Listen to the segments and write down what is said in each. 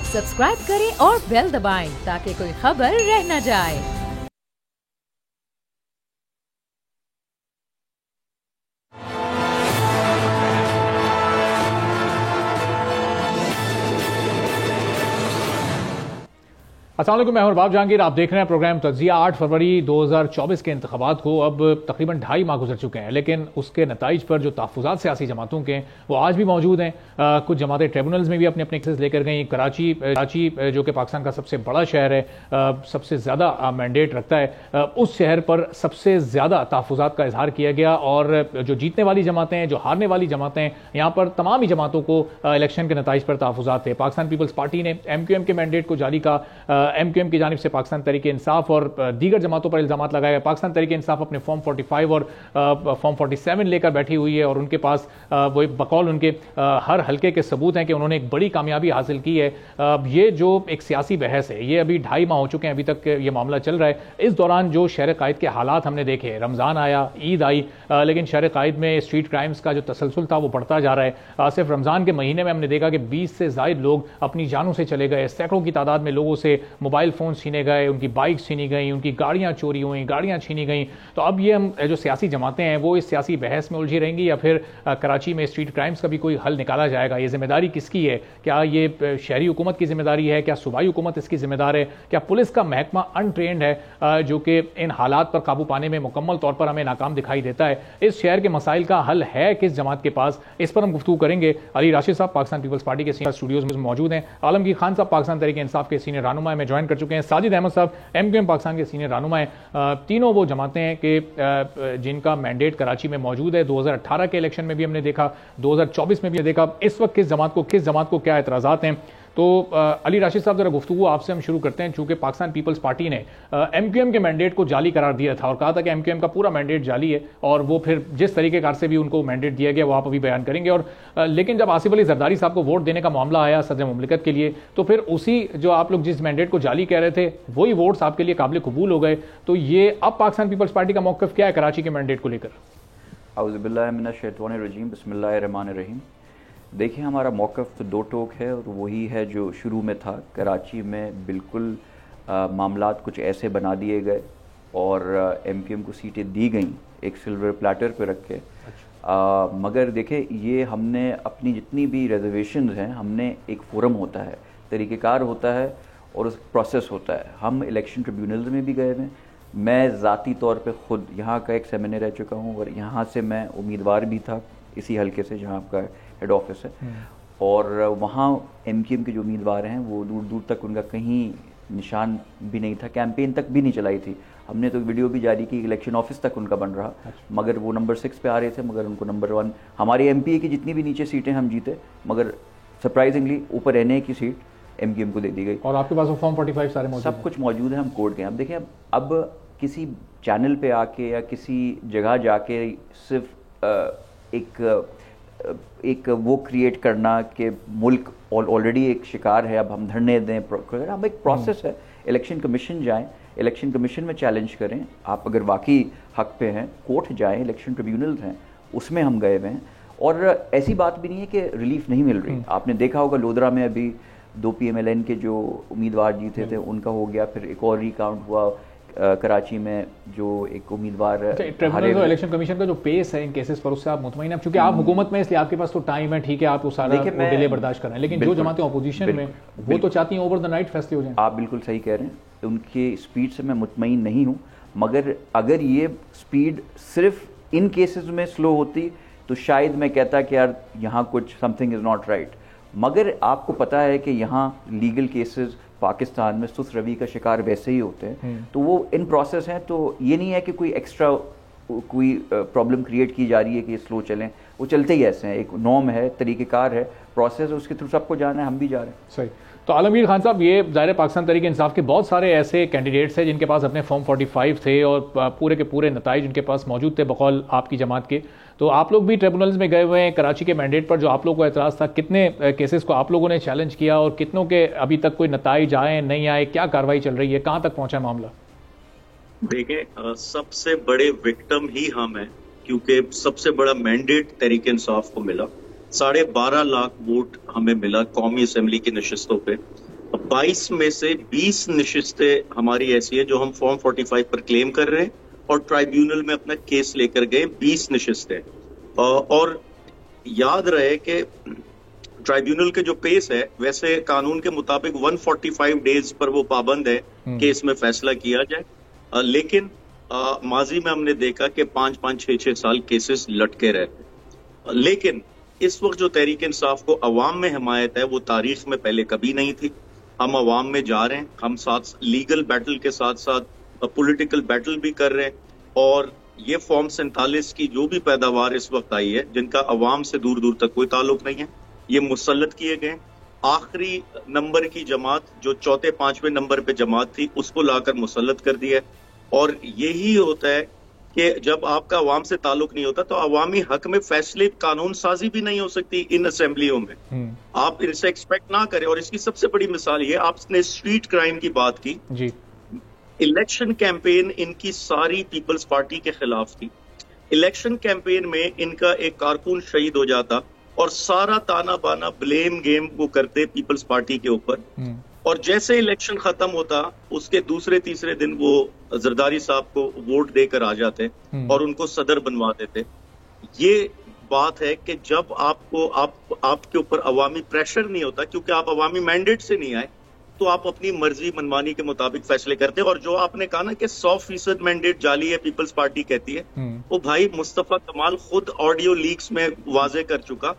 Subscribe करें और bell दबाएं ताकि कोई खबर रह न जाए। अस्सलाम वालेकुम, मैं हूं बाब जहांगीर। आप देख रहे हैं प्रोग्राम तज्जिया। 8 फरवरी 2024 के इंतखाबात को अब तकरीबन 2.5 माह गुजर चुके हैं, लेकिन उसके नताइज पर जो तहफ़्फ़ुज़ात सियासी जमातों के वो आज भी मौजूद हैं। कुछ जमातें ट्रिब्यूनल्स में भी अपने अपने केसेस लेकर गई। कराची जो कि पाकिस्तान का सबसे बड़ा शहर है, सबसे ज़्यादा मैंडेट रखता है, उस शहर पर सबसे ज़्यादा तहफ़्फ़ुज़ात का इजहार किया गया। और जो जीतने वाली जमातें हैं, जो हारने वाली जमातें हैं, यहाँ पर तमाम ही जमातों को इलेक्शन के नताइज पर तहफ़्फ़ुज़ात थे। पाकिस्तान पीपल्स पार्टी ने MQM के मैंडेट को जारी का, MQM की जानिब से पाकिस्तान तहरीक इंसाफ और दीगर जमातों पर इल्जाम लगाए गए। पाकिस्तान तहरीक इंसाफ अपने फॉर्म 45 और फॉर्म 47 लेकर बैठी हुई है और उनके पास वो बकौल उनके हर हल्के के सबूत हैं कि उन्होंने एक बड़ी कामयाबी हासिल की है। ये जो एक सियासी बहस है, ये अभी 2.5 माह हो चुके हैं, अभी तक ये मामला चल रहा है। इस दौरान जो शहर कायद के हालात हमने देखे, रमज़ान आया, ईद आई, लेकिन शहर कायद में स्ट्रीट क्राइम्स का जो तसलसल था वो बढ़ता जा रहा है। सिर्फ रमज़ान के महीने में हमने देखा कि 20 से ज़ायद लोग अपनी जानों से चले गए। सैकड़ों की तादाद में लोगों से मोबाइल फ़ोन छीने गए, उनकी बाइक छीनी गई, उनकी गाड़ियां चोरी हुई, गाड़ियां छीनी गई। तो अब ये हम जो सियासी जमातें हैं वो इस सियासी बहस में उलझी रहेंगी या फिर कराची में स्ट्रीट क्राइम्स का भी कोई हल निकाला जाएगा? ये जिम्मेदारी किसकी है? क्या ये शहरी हुकूमत की जिम्मेदारी है? क्या सूबाई हुकूमत इसकी जिम्मेदार है? क्या पुलिस का महकमा अनट्रेंड है जो कि इन हालात पर काबू पाने में मुकम्मल तौर पर हमें नाकाम दिखाई देता है? इस शहर के मसाइल का हल है किस जमात के पास? इस पर हम गुफ्तगू करेंगे। अली राशिद साहब पाकिस्तान पीपल्स पार्टी के सीनियर स्टूडियोज में मौजूद हैं। आलमगीर खान साहब पाकिस्तान तहरीक इंसाफ के सीनियर रहनुमा में ज्वाइन कर चुके हैं। साजिद अहमद साहब MQM पाकिस्तान के सीनियर रहनुमा हैं। तीनों वो जमातें हैं कि जिनका मैंडेट कराची में मौजूद है। 2018 के इलेक्शन में भी हमने देखा, 2024 में भी देखा। इस वक्त किस जमात को क्या एतराज़ात हैं? तो अली राशिद साहब, जरा गुफ्तगू आपसे हम शुरू करते हैं। चूंकि पाकिस्तान पीपल्स पार्टी ने MQM के मैंडेट को जाली करार दिया था और कहा था कि MQM का पूरा मैंडेट जाली है, और वो फिर जिस तरीके कार से भी उनको मैंडेट दिया गया वो आप अभी बयान करेंगे। और लेकिन जब आसिफ अली जरदारी साहब को वोट देने का मामला आया सदर मुमलिकत के लिए, तो फिर उसी जो आप लोग जिस मैंडेट को जाली कह रहे थे वही वोट्स आपके लिए काबिल कबूल हो गए। तो ये अब पाकिस्तान पीपल्स पार्टी का मौक़िफ़ क्या है कराची के मैंडेट को लेकर? औज़ुबिल्लाहि मिनश्शैतानिर्रजीम, बिस्मिल्लाहिर्रहमानिर्रहीम। देखिए, हमारा मौक़िफ़ तो दो टोक है और वही है जो शुरू में था। कराची में बिल्कुल मामलात कुछ ऐसे बना दिए गए और MQM को सीटें दी गई एक सिल्वर प्लेटर पे रख के। मगर देखें, ये हमने अपनी जितनी भी रिजर्वेशंस हैं, हमने एक फोरम होता है, तरीक़ेकार होता है और उस प्रोसेस होता है। हम इलेक्शन ट्रिब्यूनल्स में भी गए हैं। मैं ज़ाती तौर पे ख़ुद यहाँ का एक सेमिनर रह चुका हूँ और यहाँ से मैं उम्मीदवार भी था इसी हल्के से जहाँ आपका हेड ऑफिस है। और वहाँ MQM के जो उम्मीदवार हैं वो दूर दूर तक उनका कहीं निशान भी नहीं था, कैंपेन तक भी नहीं चलाई थी। हमने तो वीडियो भी जारी की, इलेक्शन ऑफिस तक उनका बन रहा, मगर वो नंबर 6 पे आ रहे थे, मगर उनको नंबर 1। हमारी MPA की जितनी भी नीचे सीटें हम जीते, मगर सरप्राइजिंगली ऊपर NA की सीट MQM को दे दी गई। और आपके पास वो फॉर्म 45 सारे मौजूद, सब कुछ मौजूद है। हम कोर्ट गए। अब देखें, अब किसी चैनल पे आके या किसी जगह जाके सिर्फ एक वो क्रिएट करना कि मुल्क ऑलरेडी एक शिकार है, अब हम धरने दें। अब एक प्रोसेस है। इलेक्शन कमीशन जाएं, इलेक्शन कमीशन में चैलेंज करें। आप अगर वाकई हक पे हैं, कोर्ट जाएं, इलेक्शन ट्रिब्यूनल्स हैं, उसमें हम गए हुए हैं। और ऐसी बात भी नहीं है कि रिलीफ नहीं मिल रही। आपने देखा होगा लोधरा में अभी 2 PMLN के जो उम्मीदवार जीते थे उनका हो गया, फिर एक और रिकाउंट हुआ कराची में जो एक उम्मीदवार। ट्रिब्यूनल इलेक्शन कमीशन का जो पेस है इन केसेस पर, उससे आप मुतमईन हैं? क्योंकि आप हुकूमत में, इसलिए आपके पास तो टाइम है, ठीक है, आप वो सारा डिले बर्दाश्त कर रहे हैं। लेकिन जो जमातें अपोजिशन में, वो तो चाहती हैं ओवर द नाइट फैसले हो जाएं। आप बिल्कुल सही कह रहे हैं। उनकी स्पीड से मैं मुतमईन नहीं हूँ, मगर अगर ये स्पीड सिर्फ इन केसेस में स्लो होती तो शायद मैं कहता कि यार यहाँ कुछ समथिंग इज़ नॉट राइट। मगर आपको पता है कि यहाँ लीगल केसेस पाकिस्तान में सुस्त रवि का शिकार वैसे ही होते हैं, तो वो इन प्रोसेस हैं। तो ये नहीं है कि कोई एक्स्ट्रा कोई प्रॉब्लम क्रिएट की जा रही है कि ये स्लो चलें, वो चलते ही ऐसे हैं। एक नॉर्म है, तरीक़ेकार है, प्रोसेस है, उसके थ्रू सबको जाना है, हम भी जा रहे हैं। सही। तो आलमगीर खान साहब, ये ज़ाहिर पाकिस्तान तहरीक इंसाफ के बहुत सारे ऐसे कैंडिडेट्स हैं जिनके पास अपने फॉर्म 45 थे और पूरे के पूरे नताइज उनके पास मौजूद थे बकौल आपकी जमात के। तो आप लोग भी ट्रिब्यूनल्स में गए हुए हैं कराची के मैंडेट पर जो आप लोगों को एतराज़ था। कितने केसेस को आप लोगों ने चैलेंज किया और कितनों के अभी तक कोई नताइज आए नहीं आए? क्या कार्रवाई चल रही है? कहाँ तक पहुँचा मामला? देखें, सबसे बड़े विक्टिम ही हम हैं, क्योंकि सबसे बड़ा मैंडेट तहरीक इंसाफ को मिला। 12.5 लाख वोट हमें मिला कौमी असेंबली की नशिस्तों पे। 22 में से 20 नशिस्तें हमारी ऐसी है जो हम फॉर्म 45 पर क्लेम कर रहे हैं और ट्राइब्यूनल में अपना केस लेकर गए 20 नशिस्तें। और याद रहे कि ट्राइब्यूनल के जो पेस है वैसे कानून के मुताबिक 145 डेज पर वो पाबंद है केस में फैसला किया जाए, लेकिन माजी में हमने देखा कि 5-5, 6-6 साल केसेस लटके रहते। लेकिन इस वक्त जो तहरीक इंसाफ को अवाम में हिमायत है वो तारीख में पहले कभी नहीं थी। हम अवाम में जा रहे हैं, हम साथ लीगल बैटल के साथ साथ पॉलिटिकल बैटल भी कर रहे हैं, और ये फॉर्म 47 की जो भी पैदावार इस वक्त आई है जिनका अवाम से दूर दूर तक कोई ताल्लुक नहीं है, ये मुसल्लत किए गए। आखिरी नंबर की जमात जो 4-5वें नंबर पे जमात थी उसको लाकर मुसल्लत कर दिया। और यही होता है कि जब आपका अवाम से ताल्लुक नहीं होता तो अवामी हक में फैसले कानून साजी भी नहीं हो सकती इन असेंबलियों में। आप इनसे एक्सपेक्ट ना करें। और इसकी सबसे बड़ी मिसाल ये, आपने स्ट्रीट क्राइम की बात की जी। इलेक्शन कैंपेन इनकी सारी पीपल्स पार्टी के खिलाफ थी। इलेक्शन कैंपेन में इनका एक कारकुन शहीद हो जाता और सारा ताना बाना ब्लेम गेम वो करते पीपल्स पार्टी के ऊपर, और जैसे इलेक्शन खत्म होता उसके दूसरे तीसरे दिन वो जरदारी साहब को वोट देकर आ जाते और उनको सदर बनवा देते। ये बात है कि जब आपके ऊपर अवामी प्रेशर नहीं होता, क्योंकि आप अवामी मैंडेट से नहीं आए, तो आप अपनी मर्जी मनमानी के मुताबिक फैसले करते हैं। और जो आपने कहा ना कि 100% मैंडेट जाली है, पीपल्स पार्टी कहती है, वो भाई मुस्तफा कमाल खुद ऑडियो लीक्स में वाजे कर चुका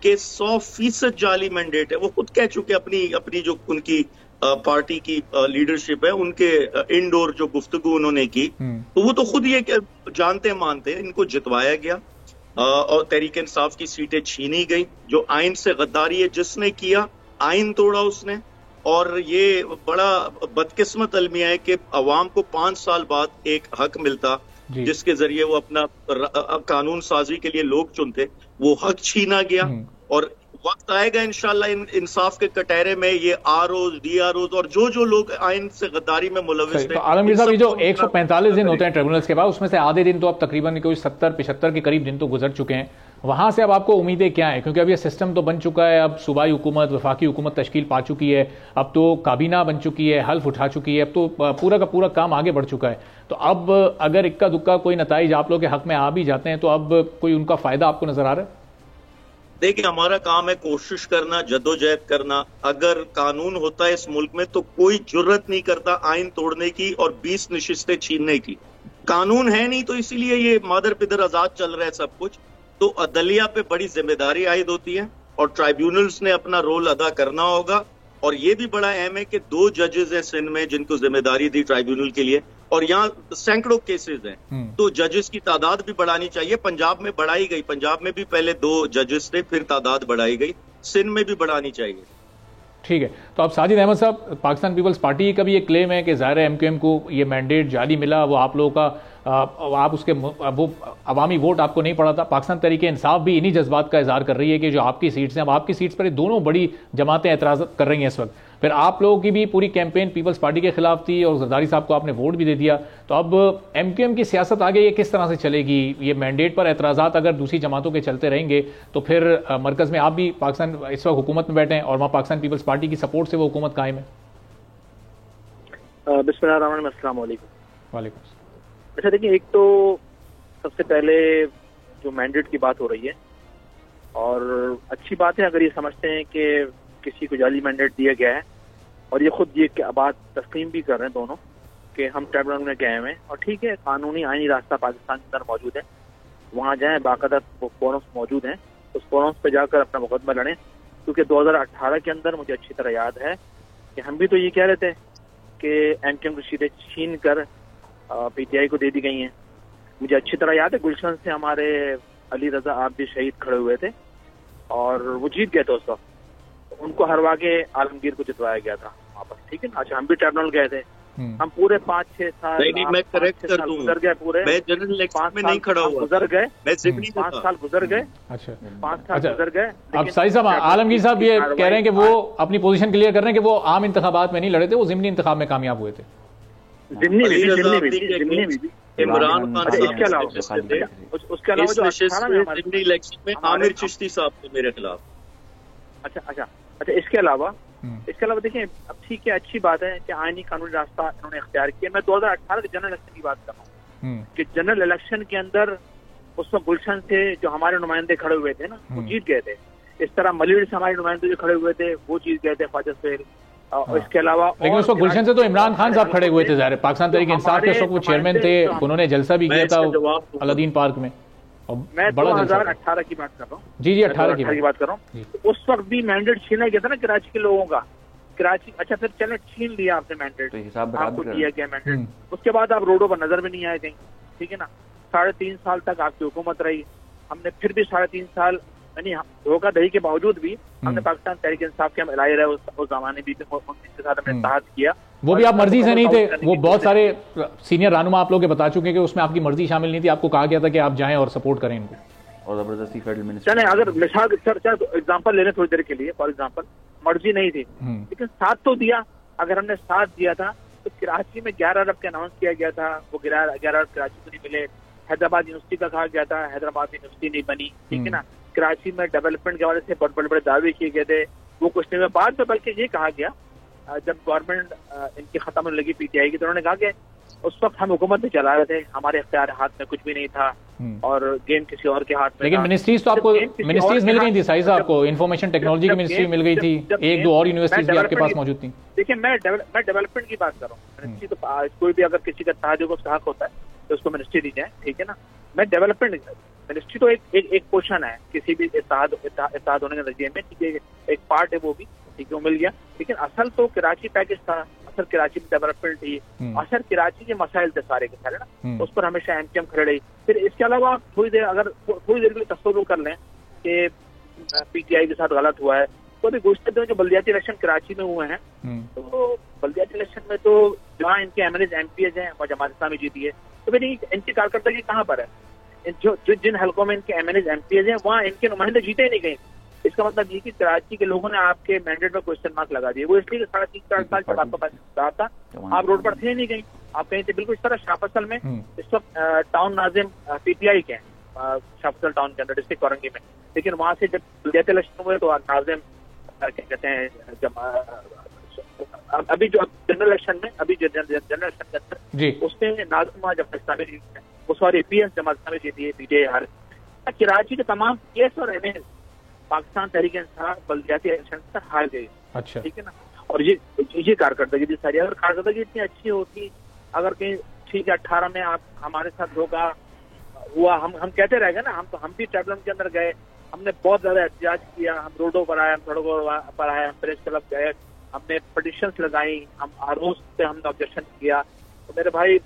कि 100% जाली मैंडेट है। वो खुद कह चुके अपनी जो उनकी पार्टी की लीडरशिप है, उनके इंडोर जो गुफ्तगू उन्होंने की, तो वो तो खुद ये जानते मानते हैं। इनको जितवाया गया और तहरीक इंसाफ की सीटें छीनी गई। जो आइन से गद्दारी है जिसने किया, आइन तोड़ा उसने। और ये बड़ा बदकिस्मत अलमिया है कि अवाम को 5 साल बाद एक हक मिलता जिसके जरिए वो अपना कानून साजी के लिए लोग चुनते, वो हक छीना गया। और वक्त आएगा इंशाल्लाह इंसाफ के कटहरे में ये आरओज, डीआरओज और जो लोग आइन से गद्दारी में मुलविस थे। तो आलमगीर साहब, ये जो 145 दिन होते हैं ट्रिब्यूनल्स के बाद, उसमें से आधे दिन तो अब तकरीबन कोई 70-75 के करीब दिन तो गुजर चुके हैं। वहां से अब आपको उम्मीदें क्या है? क्योंकि अब ये सिस्टम तो बन चुका है, अब सूबाई हुकूमत, वफाकी हुकूमत तश्कील पा चुकी है, अब तो काबीना बन चुकी है, हल्फ उठा चुकी है, अब तो पूरा का पूरा काम आगे बढ़ चुका है। तो अब अगर इक्का दुक्का कोई नताइज आप लोग के हक में आ भी जाते हैं तो अब कोई उनका फायदा आपको नजर आ रहा है? देखिए, हमारा काम है कोशिश करना, जद्दोजहद करना। अगर कानून होता है इस मुल्क में तो कोई जुर्रत नहीं करता आइन तोड़ने की और 20 नशिस्तें छीनने की। कानून है नहीं तो इसीलिए ये मादर पिदर आजाद चल रहा है सब कुछ। तो अदलिया पे बड़ी जिम्मेदारी आयद होती है और ट्राइब्यूनल्स ने अपना रोल अदा करना होगा। और ये भी बड़ा अहम है कि 2 जजेस हैं सिंध में जिनको जिम्मेदारी दी ट्राइब्यूनल के लिए, और यहाँ सैकड़ों केसेस हैं, तो जजेस की तादाद भी बढ़ानी चाहिए। पंजाब में बढ़ाई गई, पंजाब में भी पहले 2 जजेस थे, फिर तादाद बढ़ाई गई, सिंध में भी बढ़ानी चाहिए। ठीक है। तो अब साजिद अहमद साहब, पाकिस्तान पीपल्स पार्टी का भी ये क्लेम है कि ज़ाहिर एमक्यूएम को ये मैंडेट जाली मिला, वो आप लोगों का आप उसके वो अवामी वोट आपको नहीं पड़ा था। पाकिस्तान तहरीक इंसाफ भी इन्हीं जज्बात का इजहार कर रही है कि जो आपकी सीट्स हैं, अब आपकी सीट्स पर दोनों बड़ी जमातें एतराज़ कर रही हैं इस वक्त। फिर आप लोगों की भी पूरी कैंपेन पीपल्स पार्टी के खिलाफ थी और जरदारी साहब को आपने वोट भी दे दिया। तो अब एमक्यूएम की सियासत आगे ये किस तरह से चलेगी? ये मैंडेट पर एतराज़ात अगर दूसरी जमातों के चलते रहेंगे तो फिर मरकज़ में आप भी पाकिस्तान इस वक्त हुकूमत में बैठे हैं और वहाँ पाकिस्तान पीपल्स पार्टी की सपोर्ट से वो हुकूमत कायम है। बिस्मिल्लाहिर्रहमानिर्रहीम, अस्सलाम वालेकुम। वालेकुम। अच्छा, देखिए, एक तो सबसे पहले जो मैंडेट की बात हो रही है, और अच्छी बात है अगर ये समझते हैं कि किसी को जाली मैंडेट दिया गया है, और ये खुद ये बात तस्लीम भी कर रहे हैं दोनों कि हम ट्रिब्यूनल में गए हुए हैं, और ठीक है, कानूनी आईनी रास्ता पाकिस्तान के अंदर मौजूद है, वहाँ जाएं, बाकायदा फोरम्स मौजूद हैं, उस फोरम्स पे जाकर अपना मुकदमा लड़ें। क्योंकि 2018 के अंदर मुझे अच्छी तरह याद है कि हम भी तो ये कह रहे थे कि एमक्यूएम की सीटें छीन कर पीटीआई को दे दी गई हैं। मुझे अच्छी तरह याद है गुलशन से हमारे अली रजा आप भी शहीद खड़े हुए थे और वो जीत गए थे उस वक्त, उनको हरवा के आलमगीर को जितवाया गया था वापस। ठीक है ना? अच्छा, हम भी ट्रिब्यूनल गए थे, हम पूरे 5-6 साल मैं करेक्ट कर दूं, गुजर गए, पूरे मैं जनरल इलेक्शन में नहीं खड़ा हुआ, गुजर गए, मैं जिमनी 5 साल गुजर गए। अच्छा, 5 साल गुजर गए। अब साहिब साहब, आलमगीर साहब ये कह रहे हैं कि वो अपनी पोजीशन क्लियर कर रहे हैं कि वो आम इंतखाबात में नहीं लड़े थे, वो जिमनी इंतखाब में कामयाब हुए थे। जिमनी में इमरान खान, इसके अलावा जो 18 में जिमनी इलेक्शन में आमिर चिश्ती साहब थे मेरे खिलाफ। अच्छा, इसके अलावा इसके अलावा देखिए, अब ठीक है, अच्छी बात है कि आईनी कानूनी रास्ता इन्होंने इख्तियार किया। मैं 2018 के जनरल इलेक्शन की बात कर रहा हूँ कि जनरल इलेक्शन के अंदर उस वक्त गुलशन से जो हमारे नुमाइंदे खड़े हुए थे ना, वो जीत गए थे। इस तरह मलिर से हमारे नुमाइंदे जो खड़े हुए थे वो जीत गए थे, ख्वाजा सुहेल। इसके अलावा लेकिन उस वक्त गुलशन से तो इमरान खान साहब खड़े हुए थे, ज़ाहिर है पाकिस्तान तहरीक इंसाफ के वो चेयरमैन थे, उन्होंने जलसा भी किया था अलादीन पार्क में। मैं 2018 की बात कर रहा हूँ। जी 18 की बात कर रहा हूँ। उस वक्त भी मैंडेट छीना गया था ना कराची के लोगों का। कराची, अच्छा फिर चलो छीन लिया आपने मैंडेट, आपको दिया गया मैंडेट, उसके बाद आप रोडों पर नजर भी नहीं आए कहीं, ठीक है ना। 3.5 साल तक आपकी हुकूमत रही, हमने फिर भी 3.5 साल यानी धोखाधड़ी के बावजूद भी हमने पाकिस्तान तहरीक इंसाफ के हम इलाही रहे उस जमाने भी उनके साथ हमने इत्तेहाद किया। वो भी आप मर्जी से नहीं थे, वो बहुत सारे सीनियर रहनुमा आप लोग बता चुके हैं कि उसमें आपकी मर्जी शामिल नहीं थी, आपको कहा गया था कि आप जाएं और सपोर्ट करें इनको, और जबरदस्ती फेडरल मिनिस्टर। चले अगर मिसाल एग्जाम्पल ले लें थोड़ी देर के लिए, फॉर एग्जाम्पल मर्जी नहीं थी लेकिन साथ तो दिया। अगर हमने साथ दिया था तो कराची में 11 अरब का अनाउंस किया गया था, वो 11 अरब कराची को नहीं मिले। हैदराबाद यूनिवर्सिटी का कहा गया था, हैदराबाद यूनिवर्सिटी नहीं बनी, ठीक है ना। कराची में डेवलपमेंट के हवाले से बहुत बड़े बड़े दावे किए गए थे, वो कुछ नहीं हुआ। बाद में बल्कि ये कहा गया जब गवर्नमेंट इनकी खत्म होने लगी पीटीआई की, तो उन्होंने कहा कि उस वक्त हम हुकूमत में चला रहे थे, हमारे इख्तियार हाथ में कुछ भी नहीं था और गेम किसी और के हाथ में। लेकिन मिनिस्ट्रीज तो आपको मिनिस्ट्रीज मिल गई थी साहिब साहब को, इन्फॉर्मेशन टेक्नोलॉजी की मिनिस्ट्री मिल गई थी, 1-2 और यूनिवर्सिटीज भी आपके पास मौजूद थी। देखिए मैं डेवलपमेंट की बात कर रहा हूँ। मिनिस्ट्री तो कोई भी अगर किसी का इत्तेहाद को हक होता है तो उसको मिनिस्ट्री दी जाए, ठीक है ना। मैं डेवलपमेंट, मिनिस्ट्री तो एक पोर्शन है किसी भी इत्तेहाद होने के नतीजे में, ठीक है, एक पार्ट है वो भी, ठीक है, वो मिल गया। लेकिन असल तो कराची पैकेज था, असल कराची में डेवलपमेंट थी, असल कराची के मसाइल थे सारे के सारे ना, उस पर हमेशा एमकेएम खड़े रही। फिर इसके अलावा थोड़ी देर के लिए तस्वीर कर लें कि पीटीआई के साथ गलत हुआ है, तो अभी गुज़श्ते दिनों जो बल्दियाती इलेक्शन कराची में हुए हैं, तो बल्दियाती इलेक्शन में तो जहाँ इनके एमएलए एमपीएज हैं वहाँ जमात इस्लामी जीती है, तो फिर इनकी कारकर्दगी कहाँ पर है? जो जिन हलकों में इनके एमएलए एमपीएज हैं वहाँ इनके नुमाइंदे जीते ही नहीं कहीं। इसका मतलब ये कि कराची के लोगों ने आपके मैंडेट पर क्वेश्चन मार्क लगा दिए। वो इसलिए 3.5-4 साल जब आपका पास रहा था आप रोड पर थे नहीं कहीं, आप कहीं थे बिल्कुल इस तरह। शाहफसल में इस वक्त टाउन नाजिम पीटीआई के हैं, शाहफसल टाउन के अंदर डिस्ट्रिक्ट औरंगी में, लेकिन वहाँ से जब बल्दियाती इलेक्शन हुए तो नाजिम क्या कहते हैं, जब अभी जो जनरल इलेक्शन में जनरल इलेक्शन के अंदर उसमें नाजिम जमात इस्लामी जीती है, वो सॉरी पीएस जमात इस्लामी जीती है, पीटीआई हार। कराची के तमाम पीएस और एमएल पाकिस्तान तहरीक इंसाफ बल्दियाती इलेक्शन से हार गई। अच्छा, ठीक है ना। और ये कारकर्दगी थी सारी। अगर कारकर्दगी इतनी अच्छी होती, अगर कहीं ठीक है 18 में आप हमारे साथ धोखा हुआ, हम कहते रह गए ना, हम भी ट्रिब्यूनल के अंदर गए, हमने बहुत ज्यादा एहतजाज किया, हम रोडों पर आए, हम सड़कों पर आए, हम प्रेस क्लब गए, हमने पिटीशंस लगाई, हम आरोप पे हमने ऑब्जेक्शन किया। तो मेरे भाई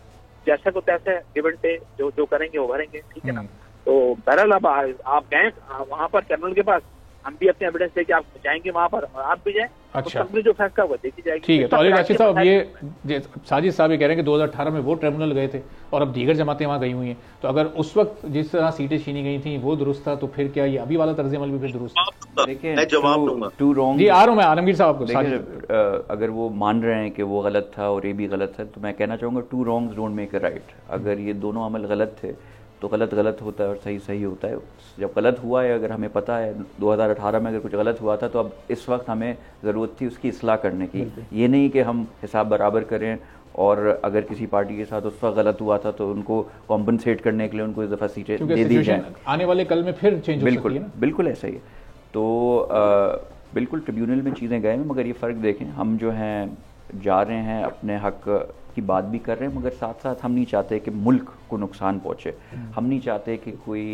जैसा को तैसे गिव एंड टेक जो करेंगे वो भरेंगे, ठीक है ना। तो बहरहाल अब आप गए वहाँ पर कर्नल के पास, हम भी अपने एविडेंस लेके आप जाएंगे वहाँ पर, और आप भी जाएं। अच्छा, तो जो फैसला हुआ देखी जाएगी। ठीक है। तो अली राशिद साहब, ये साजिद साहब ये कह रहे हैं कि 2018 में वो ट्रिब्यूनल गए थे और अब दीगर जमातें वहाँ गई हुई हैं, तो अगर उस वक्त जिस तरह सीटें छीनी गई थी वो दुरुस्त था, तो फिर क्या ये अभी वाला तर्ज अमल भी फिर दुरुस्त है? देखिए, जवाब दूंगा। टू रॉन्ग जी, आ रहा हूँ मैं आलमगीर साहब को। अगर वो मान रहे हैं कि वो गलत था और ये भी गलत है, तो मैं कहना चाहूँगा two wrongs don't make a right. अगर ये दोनों अमल गलत थे तो गलत होता है और सही होता है। जब गलत हुआ है, अगर हमें पता है 2018 में अगर कुछ गलत हुआ था, तो अब इस वक्त हमें ज़रूरत थी उसकी इस्लाह करने की। ये नहीं कि हम हिसाब बराबर करें, और अगर किसी पार्टी के साथ उस वक्त गलत हुआ था तो उनको कॉम्पनसेट करने के लिए उनको इस दफ़ा सीटें दे दी जाए। आने वाले कल में फिर चेंज हो सकती है ना? बिल्कुल ऐसा ही है। तो बिल्कुल ट्रिब्यूनल में चीज़ें गए हैं, मगर ये फ़र्क देखें, हम जो हैं जा रहे हैं अपने हक की बात भी कर रहे हैं, मगर साथ साथ हम नहीं चाहते कि मुल्क को नुकसान पहुँचे। हम नहीं चाहते कि कोई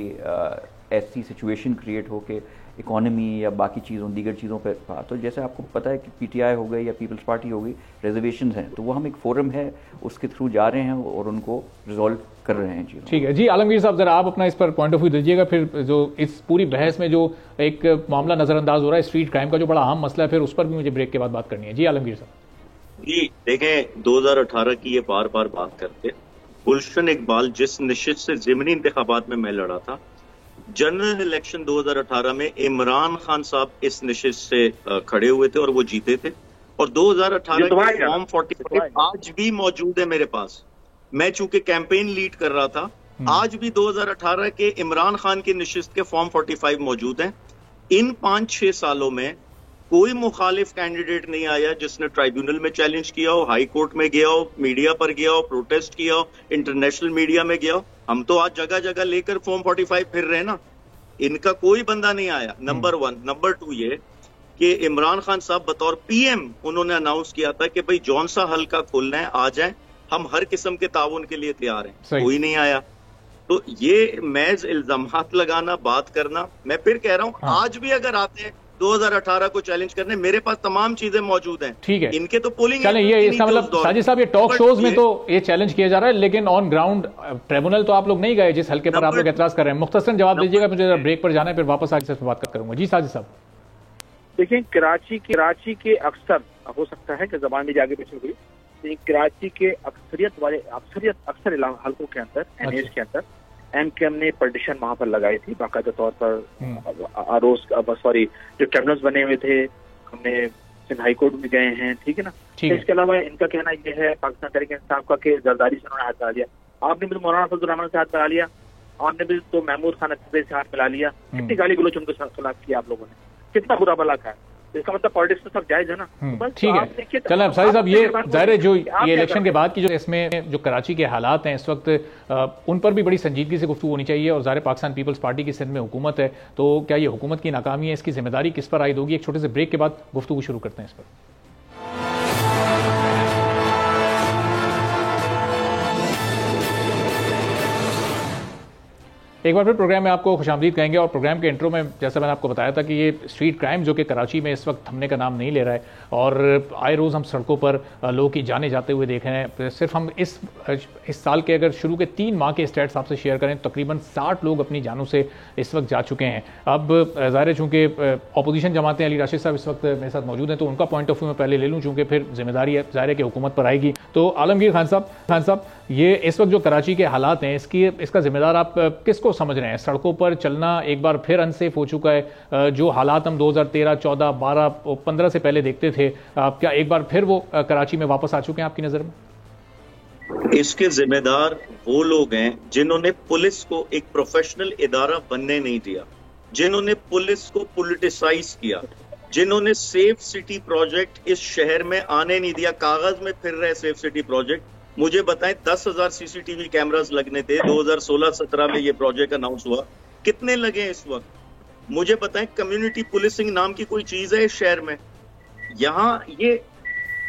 ऐसी सिचुएशन क्रिएट हो कि इकॉनमी या बाकी चीज़ों दीगर चीज़ों पर। तो जैसे आपको पता है कि पीटीआई हो गई या पीपल्स पार्टी हो गई, रिजर्वेशन हैं, तो वो हम एक फोरम है उसके थ्रू जा रहे हैं और उनको रिजॉल्व कर रहे हैं चीज़। ठीक है जी, आलमगीर साहब ज़रा आप अपना इस पर पॉइंट ऑफ व्यू दीजिएगा। फिर जो इस पूरी बहस में जो एक मामला नज़रअंदाज हो रहा है स्ट्रीट क्राइम का, जो बड़ा अहम मसला है, फिर उस पर भी मुझे ब्रेक के बाद बात करनी है। जी आलमगीर साहब। जी देखें, 2018 की ये बार बार बात करते, गुलशन इकबाल जिस निश्चित से ज़िमनी इंतखाबात में मैं लड़ा था, जनरल इलेक्शन 2018 में इमरान खान साहब इस निश्चित से खड़े हुए थे और वो जीते थे। और 2018 के फॉर्म 45 आज भी मौजूद है मेरे पास। मैं चूंकि कैंपेन लीड कर रहा था, आज भी 2018 के इमरान खान की निश्चित के फॉर्म 45 मौजूद हैं। इन 5-6 सालों में कोई मुखालिफ कैंडिडेट नहीं आया जिसने ट्राइब्यूनल में चैलेंज किया हो, हाई कोर्ट में गया हो, मीडिया पर गया हो, प्रोटेस्ट किया हो, इंटरनेशनल मीडिया में गया हो। हम तो आज जगह जगह लेकर फॉर्म 45 फिर रहे हैं ना, इनका कोई बंदा नहीं आया। नंबर 1। नंबर 2 ये कि इमरान खान साहब बतौर पीएम उन्होंने अनाउंस किया था कि भाई जौन सा हल्का खोलना है आ जाए, हम हर किस्म के ताउन के लिए तैयार हैं। कोई नहीं आया। तो ये महज इल्जामात लगाना, बात करना, मैं फिर कह रहा हूं आज भी अगर आते हैं 2018 को चैलेंज करने, मेरे पास तमाम चीजें मौजूद हैं। ठीक है, इनके तो पोलिंग चलें, ये इसका मतलब साजिद साहब ये टॉक शोज में तो ये चैलेंज किया जा रहा है, लेकिन ऑन ग्राउंड ट्रिब्यूनल तो आप लोग नहीं गए जिस हल्के पर आप लोग एतराज कर रहे हैं। मुख्तसर जवाब दीजिएगा, मुझे ब्रेक पर जाना है, फिर वापस आगे से बात करूंगा। जी साजिद साहब। देखिए, कराची के अक्सर, हो सकता है कि जबान भी आगे पीछे हुई, कराची के अक्सर हल्कों के अंदर, एनएच के अंदर एमकेएम ने पटिशन वहां पर लगाई थी बाकायदा तौर पर। जो कैबिनेट्स बने हुए थे, हमने सिंध हाई कोर्ट में गए हैं, ठीक है ना। तो इसके अलावा इनका कहना यह है पाकिस्तान तहरीक इंसाफ का कि जरदारी से उन्होंने हाथ मिला लिया, आपने भी तो मौलाना फजल रहमान से हाथ मिला लिया, आपने भी तो महमूद खान अख्तर से हाथ मिला लिया, कितनी गाली गलोच उनके खिलाफ की आप लोगों ने, कितना बुरा भला खाया। इसका मतलब पॉलिटिक्स में सब जायज है ना। ठीक है, चलें साहिब साहब, ये जाहिर है जो ये इलेक्शन के बाद की जो इसमें जो कराची के हालात हैं इस वक्त, उन पर भी बड़ी संजीदगी से गुफ्तगू होनी चाहिए। और ज़ाहिर पाकिस्तान पीपल्स पार्टी की सिंध में हुकूमत है, तो क्या ये हुकूमत की नाकामी है, इसकी जिम्मेदारी किस पर आयद होगी? एक छोटे से ब्रेक के बाद गुफ्तगू शुरू करते हैं इस पर। एक बार फिर प्रोग्राम में आपको खुशामदीद कहेंगे। और प्रोग्राम के इंट्रो में जैसा मैंने आपको बताया था कि ये स्ट्रीट क्राइम जो कि कराची में इस वक्त थमने का नाम नहीं ले रहा है, और आए रोज़ हम सड़कों पर लोगों की जाने जाते हुए देख रहे हैं। सिर्फ हम इस साल के अगर शुरू के 3 माह के स्टैट्स आपसे शेयर करें, तकरीबन 60 लोग अपनी जानों से इस वक्त जा चुके हैं। अब ज़ाहिर है चूँकि अपोजिशन जमातें, अली राशिद साहब इस वक्त मेरे साथ मौजूद हैं, तो उनका पॉइंट ऑफ व्यू मैं पहले ले लूँ, चूँकि फिर जिम्मेदारी ज़ाहिर है कि हुकूमत पर आएगी। तो आलमगीर खान साहब, ये इस वक्त जो कराची के हालात हैं, इसका जिम्मेदार आप किसको समझ रहे हैं? सड़कों पर चलना एक बार फिर अनसेफ हो चुका है। जो हालात हम 2013, 14, 12, 15 से पहले देखते थे, क्या एक बार फिर वो कराची में वापस आ चुके हैं आपकी नजर में? इसके जिम्मेदार वो लोग हैं जिन्होंने पुलिस को एक प्रोफेशनल इदारा बनने नहीं दिया, जिन्होंने पुलिस को पॉलिटिसाइज किया, जिन्होंने सेफ सिटी प्रोजेक्ट इस शहर में आने नहीं दिया। कागज में फिर रहे सेफ सिटी प्रोजेक्ट। मुझे बताएं 10,000 सीसीटीवी कैमरास लगने थे, 2016-17 में ये प्रोजेक्ट अनाउंस हुआ, कितने लगे इस वक्त? मुझे बताएं कम्युनिटी पुलिसिंग नाम की कोई चीज है इस शहर में? यहाँ ये